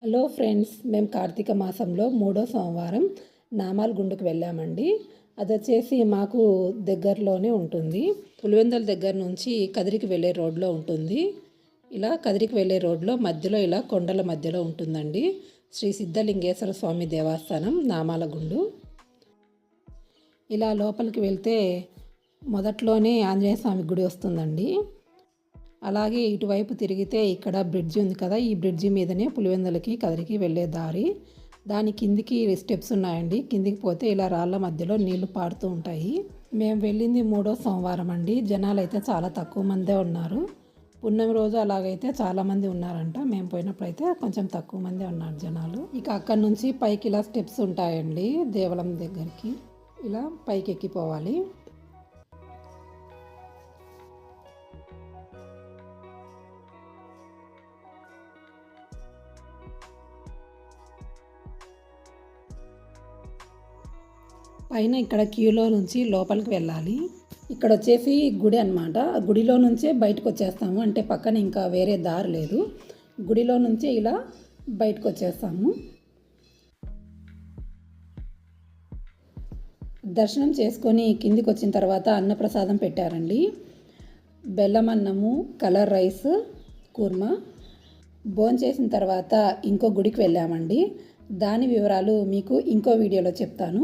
Hello friends, మేము కార్తీక మాసంలో 3వ సోమవారం నామాల గుండుకు వెళ్ళామండి. అది వచ్చేసి మాకు దగ్గరలోనే ఉంటుంది. పులివెందుల దగ్గర నుంచి కదిరికి వెళ్ళే రోడ్లో ఉంటుంది. ఇలా కదిరికి వెళ్ళే రోడ్లో మధ్యలో ఇలా కొండల మధ్యలో ఉంటుందండి శ్రీ సిద్ధలింగేశ్వర స్వామి దేవస్థానం నామాల గుండు. ఇలా లోపలికి వెళ్తే మొదట్లోనే ఆంజనేయ స్వామి గుడి వస్తుందండి. అలాగే ఇటువైపు తిరిగితే ఇక్కడ బ్రిడ్జి ఉంది కదా, ఈ బ్రిడ్జి మీదనే పులివెందులకి కదిరికి వెళ్ళే దారి. దాని కిందికి స్టెప్స్ ఉన్నాయండి. కిందికి పోతే ఇలా రాళ్ళ మధ్యలో నీళ్లు పారుతూ ఉంటాయి. మేము వెళ్ళింది 3వ సోమవారం అండి. జనాలు అయితే చాలా తక్కువ మందే ఉన్నారు. పున్నమి రోజు అలాగైతే చాలామంది ఉన్నారంట. మేము పోయినప్పుడు అయితే కొంచెం తక్కువ మందే ఉన్నారు జనాలు. ఇక అక్కడి నుంచి పైకి ఇలా స్టెప్స్ ఉంటాయండి. దేవలం దగ్గరికి ఇలా పైకి ఎక్కిపోవాలి. పైన ఇక్కడ క్యూలో నుంచి లోపలికి వెళ్ళాలి. ఇక్కడ వచ్చేసి గుడి అనమాట. గుడిలో నుంచే బయటకు వచ్చేస్తాము. అంటే పక్కన ఇంకా వేరే దారి లేదు. గుడిలో నుంచే ఇలా బయటకు వచ్చేస్తాము. దర్శనం చేసుకొని కిందికి వచ్చిన తర్వాత అన్నప్రసాదం పెట్టారండి. బెల్లం అన్నము, కలర్ రైస్, కూర్మా. భోంచేసిన తర్వాత ఇంకో గుడికి వెళ్ళామండి. దాని వివరాలు మీకు ఇంకో వీడియోలో చెప్తాను.